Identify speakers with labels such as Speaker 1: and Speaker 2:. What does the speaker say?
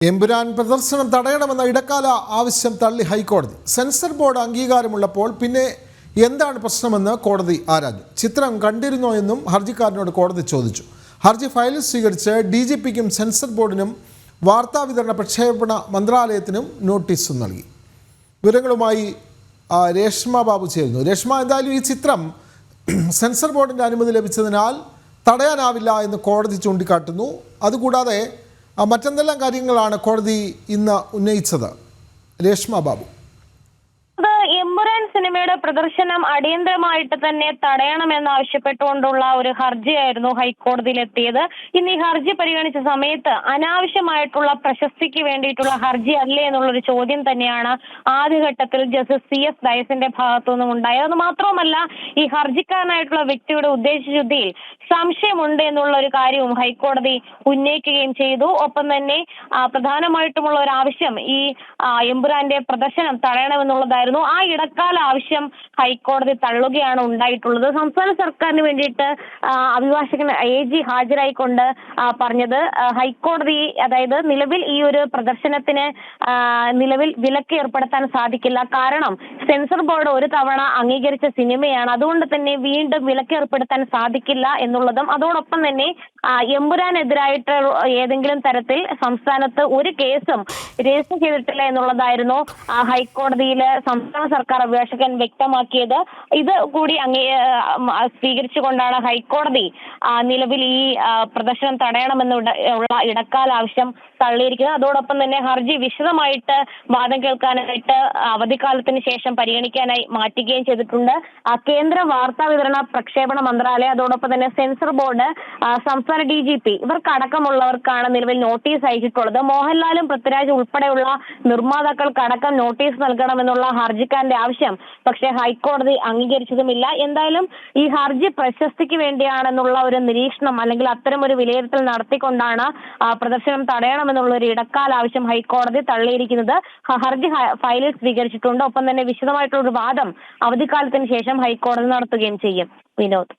Speaker 1: എമ്പുരാൻ പ്രദർശനം തടയണമെന്ന ഇടക്കാല ആവശ്യം തള്ളി ഹൈക്കോടതി. സെൻസർ ബോർഡ് അംഗീകാരമുള്ളപ്പോൾ പിന്നെ എന്താണ് പ്രശ്നമെന്ന് കോടതി ആരാഞ്ഞു. ചിത്രം കണ്ടിരുന്നോ എന്നും ഹർജിക്കാരനോട് കോടതി ചോദിച്ചു. ഹർജി ഫയലിൽ സ്വീകരിച്ച് DGPക്കും സെൻസർ ബോർഡിനും വാർത്താവിതരണ പ്രക്ഷേപണ മന്ത്രാലയത്തിനും നോട്ടീസ് നൽകി. വിവരങ്ങളുമായി രേഷ്മ ബാബു ചേരുന്നു. രേഷ്മ, എന്തായാലും ഈ ചിത്രം സെൻസർ ബോർഡിൻ്റെ അനുമതി ലഭിച്ചതിനാൽ തടയാനാവില്ല എന്ന് കോടതി ചൂണ്ടിക്കാട്ടുന്നു. അതുകൂടാതെ മറ്റെന്തെല്ലാം കാര്യങ്ങളാണ് കോടതി ഇന്ന് ഉന്നയിച്ചത്? രേഷ്മ ബാബു.
Speaker 2: എമ്പുരാൻ സിനിമയുടെ പ്രദർശനം അടിയന്തരമായിട്ട് തന്നെ തടയണമെന്നാവശ്യപ്പെട്ടുകൊണ്ടുള്ള ഒരു ഹർജിയായിരുന്നു ഹൈക്കോടതിയിൽ എത്തിയത്. ഇന്ന് ഈ ഹർജി പരിഗണിച്ച സമയത്ത് അനാവശ്യമായിട്ടുള്ള പ്രശസ്തിക്ക് വേണ്ടിയിട്ടുള്ള ഹർജി അല്ലേ എന്നുള്ളൊരു ചോദ്യം തന്നെയാണ് ആദ്യഘട്ടത്തിൽ ജസ്റ്റിസ് CS ഡയസിന്റെ ഭാഗത്തു നിന്നും ഉണ്ടായത്. അത് മാത്രവുമല്ല, ഈ ഹർജിക്കാരനായിട്ടുള്ള വ്യക്തിയുടെ ഉദ്ദേശശുദ്ധിയിൽ സംശയമുണ്ട് എന്നുള്ള ഒരു കാര്യവും ഹൈക്കോടതി ഉന്നയിക്കുകയും ചെയ്തു. ഒപ്പം തന്നെ പ്രധാനമായിട്ടുമുള്ള ഒരു ആവശ്യം ഈ എമ്പുരാന്റെ പ്രദർശനം തടയണമെന്നുള്ളതായിരുന്നു. ആ ഇടക്കാല ആവശ്യം ഹൈക്കോടതി തള്ളുകയാണ് ഉണ്ടായിട്ടുള്ളത്. സംസ്ഥാന സർക്കാരിന് വേണ്ടിയിട്ട് അഭിഭാഷകൻ AG ഹാജരായിക്കൊണ്ട് പറഞ്ഞത്, ഹൈക്കോടതി അതായത് നിലവിൽ ഈ ഒരു പ്രദർശനത്തിന് നിലവിൽ വിലക്ക് ഏർപ്പെടുത്താൻ സാധിക്കില്ല. കാരണം സെൻസർ ബോർഡ് ഒരു തവണ അംഗീകരിച്ച സിനിമയാണ്. അതുകൊണ്ട് തന്നെ വീണ്ടും വിലക്ക് ഏർപ്പെടുത്താൻ സാധിക്കില്ല എന്നുള്ളതും, അതോടൊപ്പം തന്നെ എമ്പുരാനെതിരായിട്ട് ഏതെങ്കിലും തരത്തിൽ സംസ്ഥാനത്ത് ഒരു കേസും രജിസ്റ്റർ ചെയ്തിട്ടില്ല എന്നുള്ളതായിരുന്നു ഹൈക്കോടതിയിലെ സംസ്ഥാന സർക്കാർ അഭിഭാഷകൻ വ്യക്തമാക്കിയത്. ഇത് കൂടി സ്വീകരിച്ചുകൊണ്ടാണ് ഹൈക്കോടതി നിലവിൽ ഈ പ്രദർശനം തടയണമെന്നുള്ള ഇടക്കാല ആവശ്യം തള്ളിയിരിക്കുന്നത്. അതോടൊപ്പം തന്നെ ഹർജി വിശദമായിട്ട് വാദം കേൾക്കാനായിട്ട് അവധിക്കാലത്തിന് ശേഷം പരിഗണിക്കാനായി മാറ്റുകയും ചെയ്തിട്ടുണ്ട്. കേന്ദ്ര വാർത്താ വിതരണ പ്രക്ഷേപണ മന്ത്രാലയം, അതോടൊപ്പം തന്നെ സെൻസർ ബോർഡ്, സംസ്ഥാന DGP ഇവർക്കടക്കമുള്ളവർക്കാണ് നിലവിൽ നോട്ടീസ് അയച്ചിട്ടുള്ളത്. മോഹൻലാലും പൃഥ്വിരാജ് ഉൾപ്പെടെയുള്ള നിർമ്മാതാക്കൾക്കടക്കം നോട്ടീസ് നൽകണമെന്നുള്ള ഹർജിക്കാരന്റെ ആവശ്യം പക്ഷേ ഹൈക്കോടതി അംഗീകരിച്ചതുമില്ല. എന്തായാലും ഈ ഹർജി പ്രശസ്തിക്ക് വേണ്ടിയാണെന്നുള്ള ഒരു നിരീക്ഷണം അല്ലെങ്കിൽ അത്തരം ഒരു വിലയിരുത്തൽ നടത്തിക്കൊണ്ടാണ് പ്രദർശനം തടയണമെന്നുള്ള ഒരു ഇടക്കാല ആവശ്യം ഹൈക്കോടതി തള്ളിയിരിക്കുന്നത്. ഹർജി ഫയലിൽ സ്വീകരിച്ചിട്ടുണ്ട്. ഒപ്പം തന്നെ വിശദമായിട്ടുള്ള ഒരു വാദം അവധിക്കാലത്തിന് ശേഷം ഹൈക്കോടതി നടത്തുകയും ചെയ്യും. വിനോദ്.